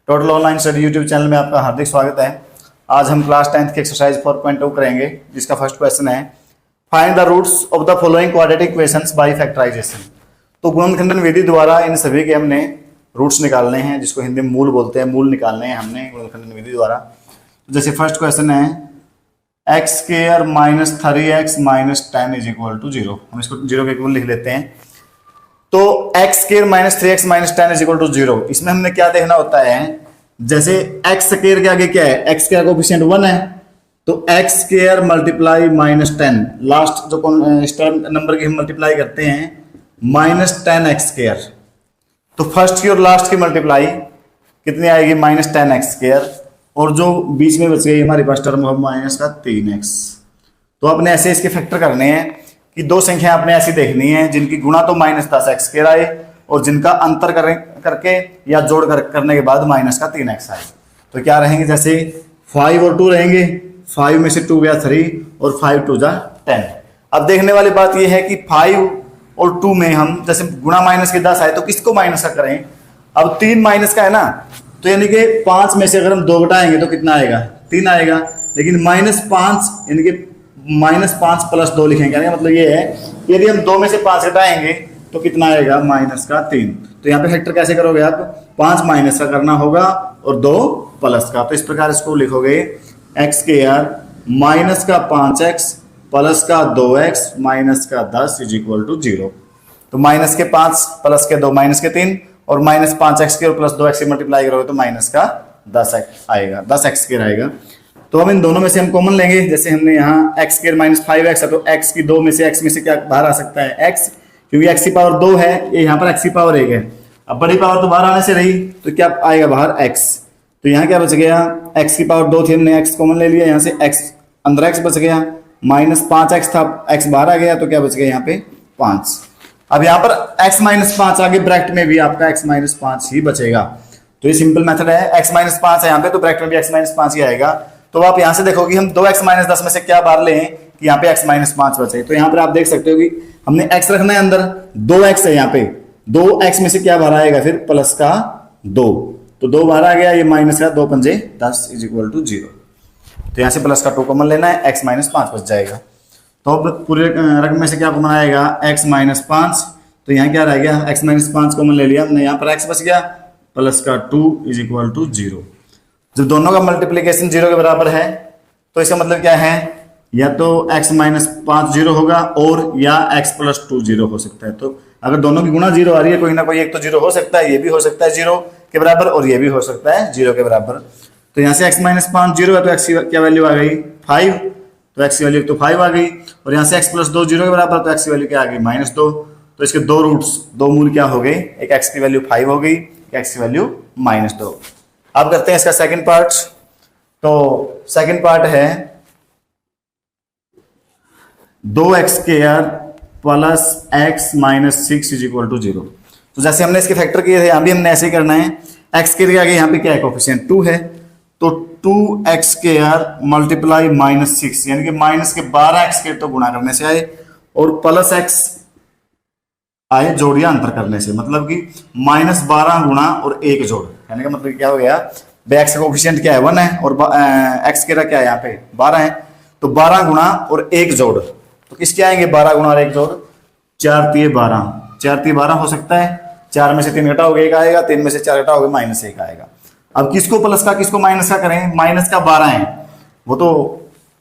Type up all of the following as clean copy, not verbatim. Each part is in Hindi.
Total online study YouTube channel में आपका हार्दिक स्वागत है। आज हम क्लास 10th की एक्सरसाइज 4.2 करेंगे, जिसका फर्स्ट क्वेश्चन है find the roots of the following quadratic equations by factorisation. तो गुणनखंडन विधि द्वारा इन सभी के हमने रूट्स निकालने हैं, जिसको हिंदी में मूल बोलते हैं। मूल निकालने हैं हमने गुणनखंडन विधि द्वारा। तो जैसे फर्स्ट क्वेश्चन है x square minus 3x minus 10 is equal to 0। हम इसको 0 के इक्वल लिख लेते हैं। तो x square minus 3x minus 10 is equal to 0, इसमें हमने क्या देखना होता है, जैसे एक्स स्क्वायर के आगे क्या है, एक्स का कोएफिशिएंट 1 है, तो x square multiply minus 10, last जो नंबर की हम मल्टीप्लाई करते हैं माइनस 10 एक्स स्क्वायर। तो फर्स्ट की और लास्ट की मल्टीप्लाई कितनी आएगी, माइनस 10 एक्स स्क्वायर, और जो बीच में बच गई हमारे पास टर्म माइनस का 3x। तो अपने ऐसे इसके फैक्टर करने हैं कि दो संख्या आपने ऐसी देखनी है जिनकी गुणा तो माइनस 10 एक्स स्क्वायर आए और जिनका अंतर करके या जोड़ करने के बाद माइनस का 3x आए। तो क्या रहेंगे, जैसे 5 और 2 रहेंगे, 5 में से 2 गया 3 और 5 2 जा 10। अब देखने वाली बात यह है कि 5 और 2 में हम जैसे गुणा माइनस के 10 आए तो किसको माइनस का करें। अब 3 माइनस का है ना, तो यानी कि 5 में से अगर हम 2 घटाएंगे तो कितना आएगा, 3 आएगा। लेकिन -5 यानी कि -5 प्लस 2 लिखेंगे, यानी मतलब ये है कि यदि हम 2 में से 5 घटाएंगे तो कितना आएगा, माइनस का 3। तो यहाँ पे फैक्टर कैसे करोगे आप, 5 माइनस का करना होगा और 2 प्लस का। तो इस प्रकार इसको लिखोगे एक्स स्क्वायर माइनस का 5x प्लस का 2x माइनस का 10 इज इक्वल टू 0। तो माइनस के 5 प्लस के 2 माइनस के 3 और माइनस 5x के और प्लस 2x से मल्टीप्लाई करोगे तो माइनस का 10x आएगा, 10x स्क्वायर आएगा। तो हम इन दोनों में से हम कॉमन लेंगे। जैसे हमने यहाँ एक्स स्क्वायर माइनस 5x है, तो x की 2 में से x में से क्या बाहर आ सकता है, x, क्योंकि x की पावर 2 है, ये यहाँ पर x की पावर 1 है। अब बड़ी पावर तो बाहर आने से रही, तो क्या आएगा बाहर x। तो यहाँ क्या बच गया, x की पावर 2 थी, हमने x कॉमन ले लिया, यहाँ से x अंदर x बच गया, माइनस 5x था, x बाहर आ गया, तो क्या बच गया यहाँ पे 5। अब यहाँ पर x माइनस 5 आगे ब्रैकेट में भी आपका x माइनस 5 ही बचेगा। तो ये सिंपल मेथड है, x माइनस 5 है यहाँ पे, तो ब्रैकेट में भी x माइनस 5 ही आएगा। तो आप यहाँ से देखोगे हम 2x माइनस 10 में से क्या बाहर लें कि यहाँ पे x माइनस 5 बचे। तो यहाँ पर आप देख सकते हो कि हमने x रखना है अंदर, 2x है यहाँ पे, 2x में से क्या बाहर आएगा फिर, प्लस का 2, तो 2 बाहर आ गया, ये माइनस का 2 पंजे 10 इज इक्वल टू 0। तो यहाँ से प्लस का 2 कॉमन लेना है, x माइनस 5 बच जाएगा। तो अब पूरे रकम में से क्या कॉमन आएगा, x माइनस 5, तो यहाँ क्या रह गया, x माइनस 5 कॉमन ले लिया हमने, यहाँ पर x बच गया, प्लस का 2 इज इक्वल टू 0। जब दोनों का मल्टीप्लीकेशन 0 के बराबर है तो इसका मतलब क्या है, या तो x माइनस 5 0 होगा और या x प्लस 2 0 हो सकता है। तो अगर दोनों की गुणा 0 आ रही है, कोई ना कोई एक तो 0 हो सकता है, ये भी हो सकता है 0 के बराबर और ये भी हो सकता है 0 के बराबर। तो यहाँ से x माइनस 5 0 है, तो x की क्या वैल्यू आ गई 5, तो x की वैल्यू तो 5 आ गई, और यहाँ से x प्लस 2 0 के बराबर, तो x की वैल्यू क्या आ गई -2। तो इसके दो रूट्स, दो मूल क्या हो गए, एक x की वैल्यू 5 हो गई, एक x की वैल्यू -2। अब करते हैं इसका सेकंड पार्ट। तो सेकंड पार्ट है 2x square plus x minus 6 is equal to 0। तो जैसे हमने इसके फैक्टर किए थे, यहां भी हमने ऐसे ही करना है। x के आगे यहाँ पे क्या है, कोएफिशिएंट 2 है, तो 2x स्क्वायर मल्टीप्लाई -6, यानी कि माइनस के 12x स्क्वायर तो गुणा करने से आए, और प्लस x आए जोड़ या अंतर करने से, मतलब कि -12 गुणा और 1 जोड़, यानी कि मतलब क्या हो गया, x का कोएफिशिएंट क्या है 1 है और x के क्या है यहाँ पे 12 है, तो 12 गुणा और 1 जोड़, तो किसके आएंगे 12 गुणा और 1 जोड़, 4 3 12, 4 3 12 हो सकता है, 4 में से 3 घटाओगे 1 आएगा, 3 में से 4 घटाओगे -1 आएगा। अब किसको प्लस का किसको माइनस का करें, माइनस का 12 है, वो तो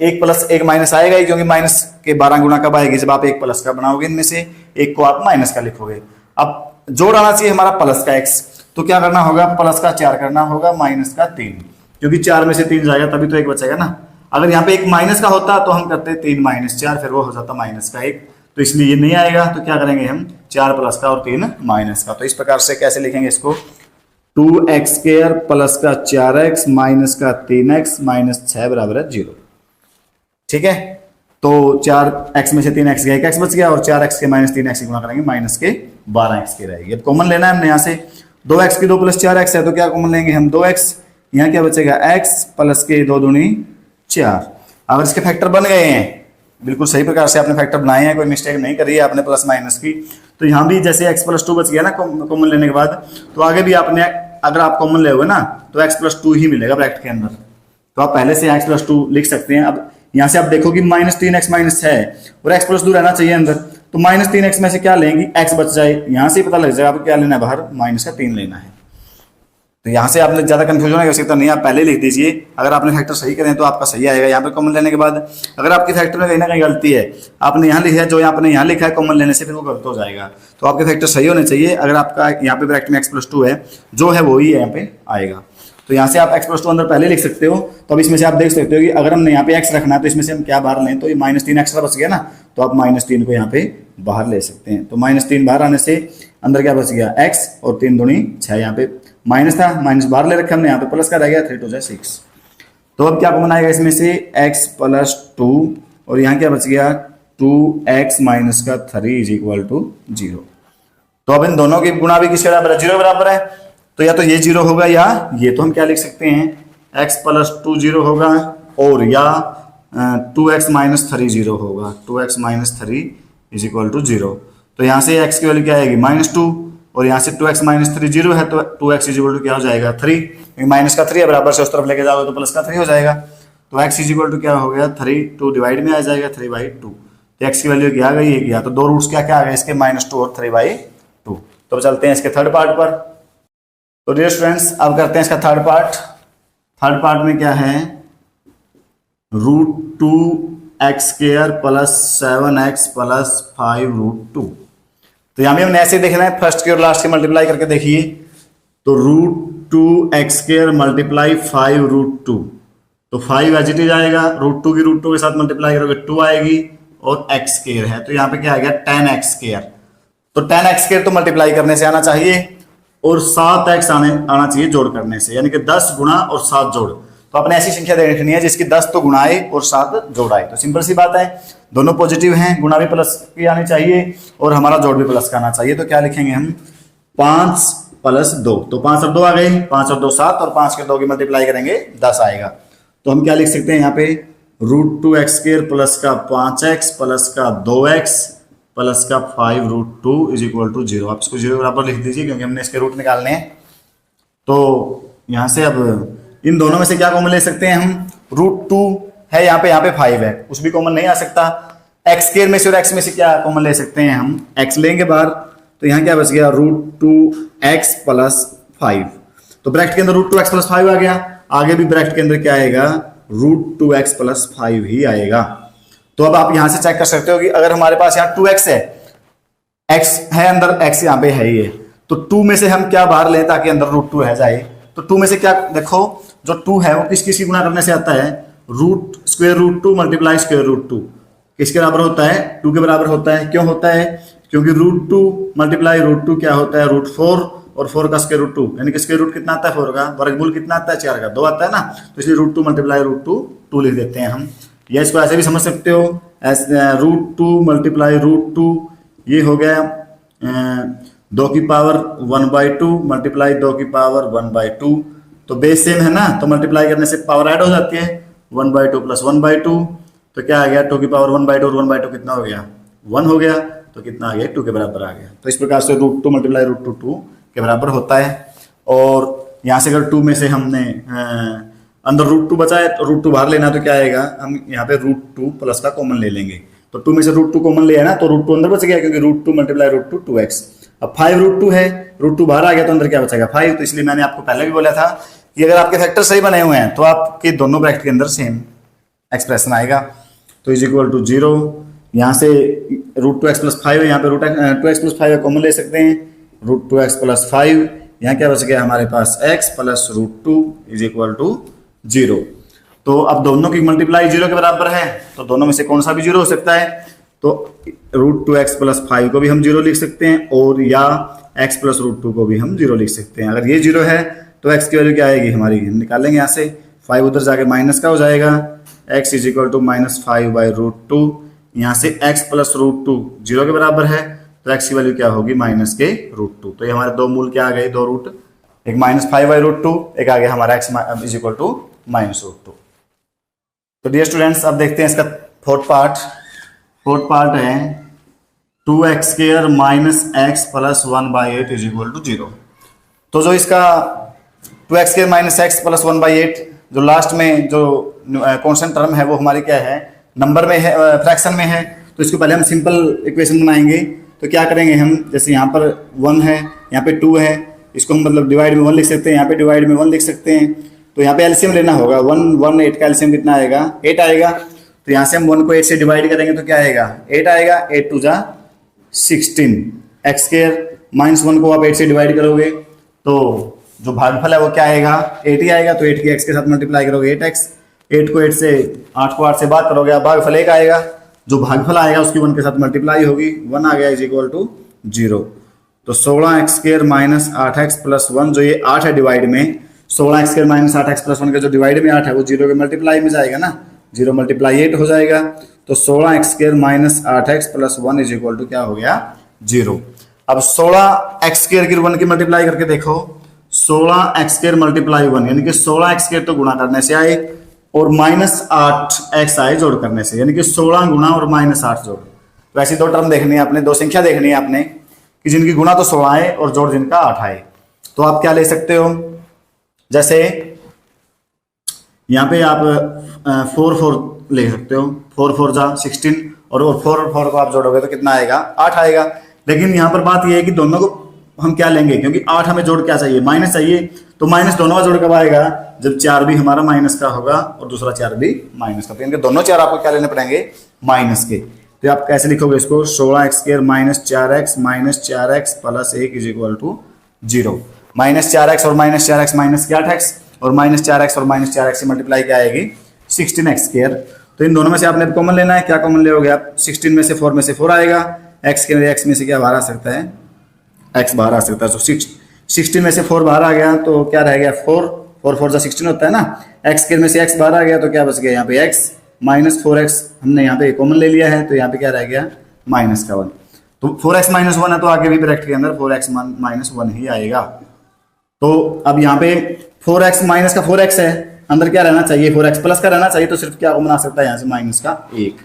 1 प्लस 1 माइनस आएगा ही, क्योंकि माइनस के 12 गुणा कब आएगी, जब आप 1 प्लस का बनाओगे, इनमें से 1 को आप माइनस का लिखोगे। अब जोड़ आना चाहिए हमारा प्लस का x, तो क्या करना होगा, प्लस का 4 करना होगा, माइनस का 3, क्योंकि 4 में से 3 जाएगा तभी तो 1 बचेगा ना। अगर यहाँ पे 1 माइनस का होता तो हम करते 3 माइनस 4, फिर वो हो जाता माइनस का 1, तो इसलिए ये नहीं आएगा। तो क्या करेंगे हम, 4 प्लस का और 3 माइनस का। तो इस प्रकार से कैसे लिखेंगे इसको, 2x स्क्वायर प्लस का 4x माइनस का 3x माइनस 6 बराबर है 0। ठीक है, तो 4x में से 3x गया, 1x बच गया, और 4x के माइनस 3x गुणा करेंगे, माइनस के 12x की रहेगी। अब कॉमन लेना है हमने यहाँ से, 2x की 2 प्लस 4x है, तो क्या कॉमन लेंगे हम 2x, यहाँ क्या बचेगा x प्लस के 2 दूनी 4। अगर इसके फैक्टर बन गए हैं, बिल्कुल सही प्रकार से आपने फैक्टर बनाए हैं, कोई मिस्टेक नहीं करी है आपने प्लस माइनस की, तो यहाँ भी जैसे x प्लस 2 बच गया ना कॉमन लेने के बाद, तो आगे भी आपने अगर आप कॉमन ले ना तो x+2 ही मिलेगा ब्रैकेट के अंदर, तो आप पहले से x+2 लिख सकते हैं। अब यहाँ से आप देखो कि -3x -6 और x+2 रहना चाहिए अंदर, तो -3x में से क्या लेंगी, x बच जाए, यहाँ से पता लग जाएगा आपको क्या लेना है, बाहर -3 लेना है। तो यहाँ से आपने ज्यादा कंफ्यूजन नहीं हो सकता, नहीं आप पहले लिख दीजिए। अगर आपने फैक्टर सही करें तो आपका सही आएगा यहाँ पे कॉमन लेने के बाद। अगर आपकी फैक्टर में कहीं ना कहीं गलती है, आपने यहाँ लिखा है जो आपने यहाँ लिखा है कॉमन लेने से, फिर वो गलत हो जाएगा। तो आपके फैक्टर सही होने चाहिए। अगर आपका यहाँ पे ब्रैकेट में x+2 है, जो है वही यहाँ पे आएगा। तो यहाँ से आप x+2 अंदर पहले लिख सकते हो। तो अब इसमें से आप देख सकते हो कि अगर हमने यहाँ पे x रखना है तो इसमें से हम क्या बाहर लें, तो ये -3 एक्स्ट्रा बच गया ना, तो आप -3 को यहाँ पे बाहर ले सकते हैं। तो -3 बाहर आने से अंदर क्या बच गया, x और 3 दूनी 6, यहाँ पे माइनस था, माइनस बाहर ले रखे हमने, यहाँ पे प्लस का रह गया, 3 2 6। तो अब क्या कॉमन आएगा इसमें से, x+2 और यहाँ क्या बच गया, 2x - 3 = 0। तो अब इन दोनों की गुणा भी किसके बराबर है, 0 बराबर है। तो या तो ये 0 होगा या ये, तो हम क्या लिख सकते हैं, x+2 0 होगा और या 2x - 3 0 होगा, 2x - 3 = 0। तो यहाँ से x की वैल्यू क्या आएगी, -2, और यहाँ से 2x - 3 0 है, तो 2x = क्या हो जाएगा, 3। माइनस का 3 है, बराबर से उस तरफ लेके जाओगे तो प्लस का 3 हो जाएगा। तो x = क्या हो गया, 3, 2 डिवाइड में आ जाएगा 3/2। तो x की वैल्यू क्या आ गई, एक गया। तो दो रूट्स क्या क्या आ गए इसके, -2 और 3/2। तो अब चलते हैं इसके थर्ड पार्ट पर। तो डियर स्टूडेंट्स अब करते हैं इसका थर्ड पार्ट। थर्ड पार्ट में क्या है, √2x² + 7x + 5√2। तो यहाँ भी हमने ऐसे देखना है, फर्स्ट के और लास्ट के मल्टीप्लाई करके देखिए। तो √2x² × 5√2, तो 5 एज इट इज आएगा, √2 की √2 के साथ मल्टीप्लाई करोगे 2 आएगी, और x² है तो यहाँ पे क्या आ गया, 10x²। तो 10x² तो मल्टीप्लाई करने से आना चाहिए, और 7x आना चाहिए जोड़ करने से, यानी कि 10 गुणा और 7 जोड़। तो आपने ऐसी संख्या देखनी है जिसकी 10 तो गुणा आए और 7 जोड़ आए। तो सिंपल सी बात है, दोनों पॉजिटिव हैं, गुणा भी प्लस की आनी चाहिए और हमारा जोड़ भी प्लस का आना चाहिए। तो क्या लिखेंगे हम, 5 + 2, तो 5 और 2 आ गए, 5 और 2 7, और 5 के 2 की मल्टीप्लाई करेंगे 10 आएगा। तो हम क्या लिख सकते हैं यहाँ पे, √2x² प्लस का 5x प्लस का 2x प्लस का 5√2 = 0। आप इसको 0 बराबर लिख दीजिए क्योंकि हमने इसके रूट निकालने हैं। तो यहाँ से अब इन दोनों में से क्या कॉमन ले सकते हैं हम, √2 है यहाँ पे 5 है, कुछ भी कॉमन नहीं आ सकता। x² में से और x में से क्या कॉमन ले सकते हैं हम, x लेंगे बाहर, तो यहाँ क्या बच गया, √2x + 5। तो ब्रैकेट के अंदर √2x + 5 आ गया, आगे भी ब्रैकेट के अंदर क्या आएगा, √2x + 5 ही आएगा। तो अब आप यहां से चेक कर सकते हो कि अगर हमारे पास यहाँ 2x है, x है अंदर, x यहाँ पे है ही है, तो 2 में से हम क्या बाहर लें ताकि अंदर √2 रह जाए। तो 2 में से क्या, देखो जो 2 है वो किसकी गुणा करने से आता है, √2 × √2 किसके बराबर होता है, 2 के बराबर होता है। क्यों होता है, क्योंकि √2 × √2 क्या होता है, √4, और 4 का √2 यानी कि स्क्वायर रूट कितना आता है, 4 का, वर्गमूल कितना आता है, 4 का, 2 आता है ना। तो इसलिए √2 × √2 2 लिख देते हैं हम, या इसको ऐसे भी समझ सकते हो, √2 × √2 ये हो गया 2 की पावर 1/2 मल्टीप्लाई 2 की पावर 1/2। तो बेस सेम है ना, तो मल्टीप्लाई करने से पावर ऐड हो जाती है, 1/2 + 1/2। तो क्या आ गया, 2 की पावर 1/2 और 1/2 कितना हो गया, 1 हो गया। तो कितना आ गया, 2 के बराबर आ गया। तो इस प्रकार से √2 × √2 2 के बराबर होता है। और यहाँ से अगर 2 में से हमने अंदर √2 बचा है तो √2 बाहर लेना, तो क्या आएगा, हम यहाँ पे √2 प्लस का कॉमन ले लेंगे। तो 2 में से √2 कॉमन लिया ना, तो √2 अंदर बच गया, क्योंकि √2 × √2 2x। अब 5√2 है, √2 बाहर आ गया तो अंदर क्या बचेगा, 5। तो इसलिए मैंने आपको पहले भी बोला था कि अगर आपके फैक्टर सही बने हुए हैं तो आपके दोनों ब्रैकेट के अंदर सेम एक्सप्रेशन आएगा। तो = 0। यहाँ से √2x + 5 है, यहाँ पे √2x + 5 कॉमन ले सकते हैं, √2x + 5, यहाँ क्या बच गया हमारे पास, x + √2 = 0। तो अब दोनों की मल्टीप्लाई 0 के बराबर है, तो दोनों में से कौन सा भी 0 हो सकता है। तो √2x + 5 को भी हम 0 लिख सकते हैं, और या x + √2 को भी हम 0 लिख सकते हैं। अगर ये 0 है तो x की वैल्यू क्या आएगी हमारी, हम निकालेंगे यहाँ से, 5 उधर जाके माइनस का हो जाएगा, x = -5/√2। यहाँ से x + √2 0 के बराबर है, तो x की वैल्यू क्या होगी, -√2। तो ये हमारे दो मूल क्या आ गए, दो रूट, एक -5/√2, एक आ गया हमारा x = -√2। तो डियर स्टूडेंट्स अब देखते हैं इसका फोर्थ पार्ट। फोर्थ पार्ट है 2x² - x + 1/8 = 0। तो जो इसका 2x square minus x plus 1/8, जो लास्ट में जो कॉन्स्टेंट टर्म है वो हमारी क्या है, नंबर में है, फ्रैक्शन में है। तो इसको पहले हम सिंपल इक्वेशन बनाएंगे। तो क्या करेंगे हम, जैसे यहाँ पर 1 है, यहाँ पे 2 है, इसको हम मतलब डिवाइड में 1 लिख सकते हैं, यहाँ पे डिवाइड में 1 लिख सकते हैं। तो यहाँ पे एलसीएम लेना होगा, 1 1 8 का एलसीएम कितना आएगा, 8 आएगा। तो यहाँ से हम 1 को 8 से डिवाइड करेंगे तो क्या आएगा, 8 आएगा। 8 2 जा 16, एक्स स्क्वायर माइनस 1 को आप 8 से डिवाइड करोगे तो जो भागफल है वो क्या आएगा, 8 ही आएगा। तो 8 की x के साथ मल्टीप्लाई करोगे 8x, 8 को 8 से 8 को 8 से बात करोगे, आप भागफल 1 आएगा। जो भागफल आएगा उसकी 1 के साथ मल्टीप्लाई होगी, 1 आ गया इज इक्वल टू 0। तो 16x square minus 8x plus 1, जो ये 8 है डिवाइड में, 16x square minus 8x plus 1 का जो डिवाइड में 8 है वो 0 के मल्टीप्लाई में जाएगा ना, 0 मल्टीप्लाई 8 हो जाएगा। तो 16x square minus 8x plus 1 is equal to क्या हो गया, 0। अब 16x स्क्वायर की 1 की मल्टीप्लाई करके देखो, 16x स्क्वायर मल्टीप्लाई 1 यानी कि 16x स्क्वायर तो गुणा करने से आए और माइनस 8x आए जोड़ करने से, यानी कि 16 गुणा और माइनस 8 जोड़। तो ऐसी दो टर्म देखनी है आपने, दो संख्या देखनी है आपने कि जिनकी गुणा तो 16 आए और जोड़ जिनका 8 आए। तो आप क्या ले सकते हो, जैसे यहाँ पे आप 4 4 ले सकते हो, 4 4 जा 16 और 4 4 को आप जोड़ोगे तो कितना आएगा, 8 आएगा। लेकिन यहाँ पर बात यह है कि दोनों को हम क्या लेंगे, क्योंकि 8 हमें जोड़ क्या चाहिए, माइनस चाहिए। तो माइनस दोनों का जोड़ कब आएगा, जब 4 भी हमारा माइनस का होगा और दूसरा 4 भी माइनस का। तो इनके दोनों 4 आपको क्या लेने पड़ेंगे, माइनस के। तो आप कैसे लिखोगे इसको, 16x square minus 4x plus 1 is equal to 0। Minus 4x और माइनस 4x माइनस के 8x और माइनस 4x और माइनस 4x से मल्टीप्लाई क्या आएगी, 16x स्क्वायर। तो इन दोनों में से आपने कॉमन लेना है, क्या कॉमन ले आप, 16 में से 4 में से 4 आएगा, x के x में से क्या बाहर आ सकता है, x बाहर आ सकता है। तो 16 में से 4 बाहर आ गया तो क्या रह गया, 4 4 4 16 होता है ना, x स्क्वायर में से x बाहर आ गया तो क्या बच गया यहाँ पे x माइनस 4x, हमने यहाँ पे कॉमन ले लिया है तो यहाँ पे क्या रह गया, माइनस का 1। तो 4x माइनस 1 है तो आगे भी ब्रैकेट के अंदर 4x माइनस 1 ही आएगा। तो अब यहाँ पे 4x माइनस का 4x है, अंदर क्या रहना चाहिए, 4x प्लस का रहना चाहिए। तो सिर्फ क्या कॉमन आ सकता है यहाँ से, माइनस का 1।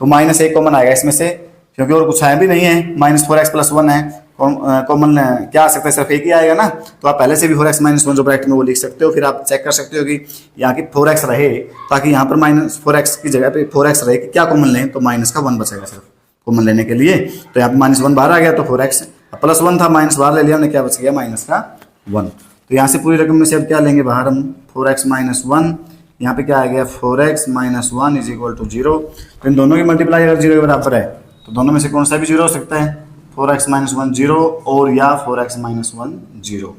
तो माइनस 1 कॉमन आएगा इसमें से, क्योंकि और कुछ है भी नहीं है, माइनस 4x प्लस 1 है, कॉमन क्या आ सकता है, सिर्फ 1 ही आएगा ना। तो आप पहले से भी 4x माइनस 1 जो ब्रैकेट में वो लिख सकते हो, फिर आप चेक कर सकते हो कि यहाँ की 4x रहे, ताकि यहाँ पर माइनस 4x की जगह पे 4x रहे कि क्या कॉमन लें, तो माइनस का 1 बचेगा सिर्फ कॉमन लेने के लिए। तो यहाँ पे माइनस 1 बाहर आ गया तो 4x प्लस 1 था, माइनस बाहर ले लिया हमने, क्या बच गया, माइनस का 1। तो यहाँ से पूरी रकम में से अब क्या लेंगे बाहर हम, 4x माइनस 1, यहाँ पे क्या आ गया, 4x minus 1 is equal to 0। तो इन दोनों की मल्टीप्लाई अगर 0 के बराबर है तो दोनों में से कौन सा भी 0 हो सकता है, 4x माइनस 1 0 और या 4x माइनस 1 0।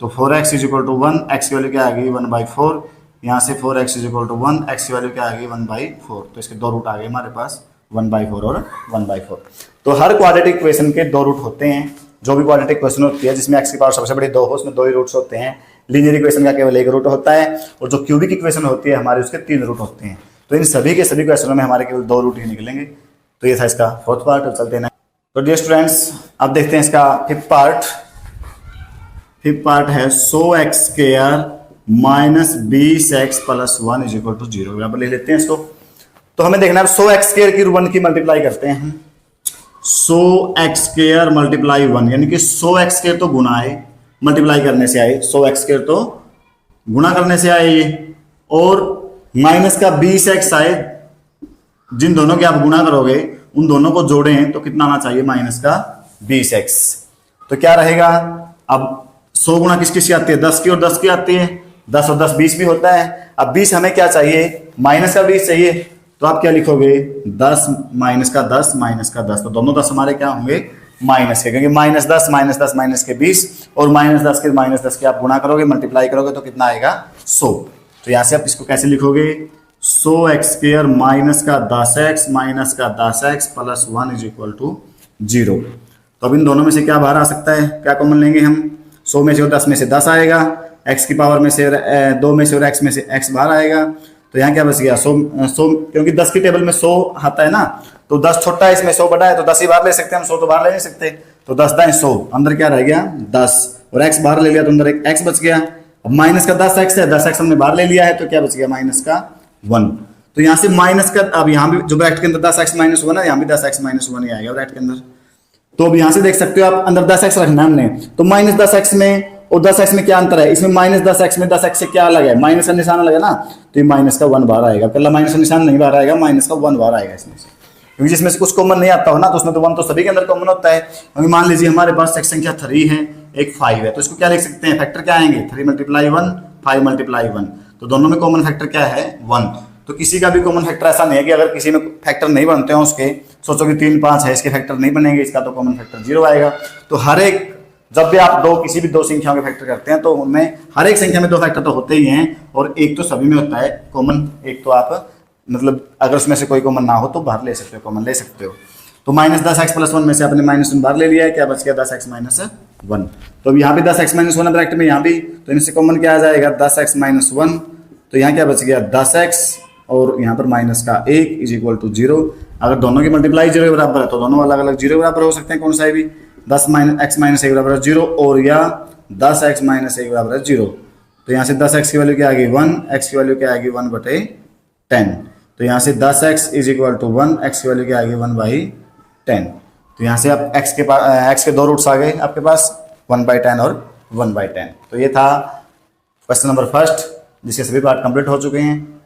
तो 4x is equal to 1, x की वैल्यू क्या आ गई 1/4, यहाँ से 4x is equal to 1, x की वैल्यू क्या आ गई 1/4। तो इसके 2 रूट आ गए हमारे पास, 1/4 और 1/4। तो हर क्वाड्रेटिक इक्वेशन के 2 रूट होते हैं। जो भी क्वाड्रेटिक इक्वेशन होती है जिसमें x की पावर सबसे बड़ी 2 हो, उसमें 2 ही रूट्स होते हैं। लीनियर इक्वेशन का केवल 1 रूट होता है, और जो क्यूबिक इक्वेशन होती है हमारे, उसके 3 रूट होते हैं। तो इन सभी के सभी क्वेश्चनों में हमारे केवल 2 रूट ही निकलेंगे। तो ये था इसका 4th पार्ट। अब चलते हैं। तो डियर स्टूडेंट्स, अब देखते हैं इसका 5th पार्ट। 5th पार्ट है 100x square minus 20x plus 1 is equal to 0। यहाँ पर ले लेते हैं इसको। तो हमें देखना है 100x स्क्वायर की 1 की मल्टीप्लाई करते हैं हम। 100x स्क्वायर मल्टीप्लाई 1, यानी कि 100x स्क्वायर तो गुना है, मल्टीप्लाई करने से आए, 100x स्क्वायर तो गुणा करने से आए ये, और माइनस का 20x आए। जिन दोनों के आप गुणा करोगे उन दोनों को जोड़ें तो कितना आना चाहिए, माइनस का 20x। तो क्या रहेगा, अब 100 गुणा किस किस की आती है, 10 की और 10 की आती है, 10 और 10 20 भी होता है। अब 20 हमें क्या चाहिए, माइनस का 20 चाहिए। तो आप क्या लिखोगे, 10 माइनस का 10 माइनस का 10। तो दोनों 10 हमारे क्या होंगे, माइनस के, क्योंकि माइनस 10 माइनस के 20 और माइनस 10 के माइनस 10 के आप गुणा करोगे, मल्टीप्लाई करोगे तो कितना आएगा, 100। तो यहाँ से आप इसको कैसे लिखोगे, 100x स्क्वायर माइनस का 10x माइनस का 10x plus 1 is equal to 0। तो अब इन दोनों में से क्या बाहर आ सकता है, क्या कॉमन लेंगे हम, 100 में से और 10 में से 10 आएगा, x की पावर में से 2 में से और x में से x बाहर आएगा। तो यहाँ क्या बच गया, 100 क्योंकि 10 की टेबल में 100 आता है ना, तो 10 छोटा है, इसमें 100 बड़ा है, तो 10 ही बाहर ले सकते हैं हम, 100 तो बाहर ले नहीं सकते। तो 10 दाएं 100, अंदर क्या रह गया 10, और x बाहर ले लिया तो अंदर एक x बच गया। अब माइनस का 10x है, 10x हमने बाहर ले लिया है, तो क्या बच गया, माइनस का 1। तो यहाँ से माइनस का, अब यहाँ भी जो ब्रैकेट के अंदर 10x माइनस 1 है, यहाँ भी 10x माइनस 1 ही आएगा ब्रैकेट के अंदर। तो अब यहाँ से देख सकते हो आप, अंदर 10x रखना हमने, तो माइनस 10x में और 10x में क्या अंतर है, इसमें माइनस 10x में 10x से क्या अलग है, माइनस का निशान अलग है ना, तो ये माइनस का 1 बाहर आएगा, पहला माइनस का निशान नहीं बाहर आएगा, माइनस का 1 बाहर आएगा इसमें से, क्योंकि जिसमें से कुछ कॉमन नहीं आता हो ना, तो उसमें तो 1 तो सभी के अंदर कॉमन होता है। क्योंकि मान लीजिए हमारे पास एक संख्या 3 है, एक 5 है, तो इसको क्या लिख सकते हैं, फैक्टर क्या आएंगे, 3 मल्टीप्लाई 1, 5 मल्टीप्लाई 1, तो दोनों में कॉमन फैक्टर क्या है, 1। तो किसी का भी कॉमन फैक्टर ऐसा नहीं है कि अगर किसी में फैक्टर नहीं बनते हो उसके, सोचो कि 3 5 है, इसके फैक्टर नहीं बनेंगे, इसका तो कॉमन फैक्टर 0 आएगा। तो हर एक, जब भी आप किसी भी दो संख्याओं के फैक्टर करते हैं तो उनमें हर एक संख्या में 2 फैक्टर तो होते ही हैं, और एक तो सभी में होता है कॉमन, एक तो आप मतलब अगर उसमें से कोई कॉमन ना हो तो बाहर ले सकते हो, कॉमन ले सकते हो। तो माइनस 10x प्लस 1 में से आपने माइनस 1 बाहर ले लिया है, क्या बच गया 10x माइनस 1। तो अब यहाँ भी 10x माइनस 1 ब्रैकेट में, यहाँ भी, तो इनसे कॉमन क्या आ जाएगा 10x माइनस 1, तो यहाँ क्या बच गया 10x और यहाँ पर माइनस का 1 इज इक्वल टू 0। अगर दोनों की मल्टीप्लाई 0 के बराबर है तो दोनों अलग अलग 0 के बराबर हो सकते हैं, कौन सा है भी, 10 x माइनस 1 बराबर 0 और या 10x माइनस 1 बराबर 0। तो यहाँ से 10x की वैल्यू क्या आएगी 1, x की वैल्यू क्या आएगी 1/10। तो यहाँ से 10x is equal to 1, x की वैल्यू क्या आएगी 1/10। तो यहाँ से आप x के 2 रूट्स आ गए आपके पास, 1/10 और 1/10। तो ये था क्वेश्चन नंबर फर्स्ट, जिसके सभी पार्ट कंप्लीट हो चुके हैं।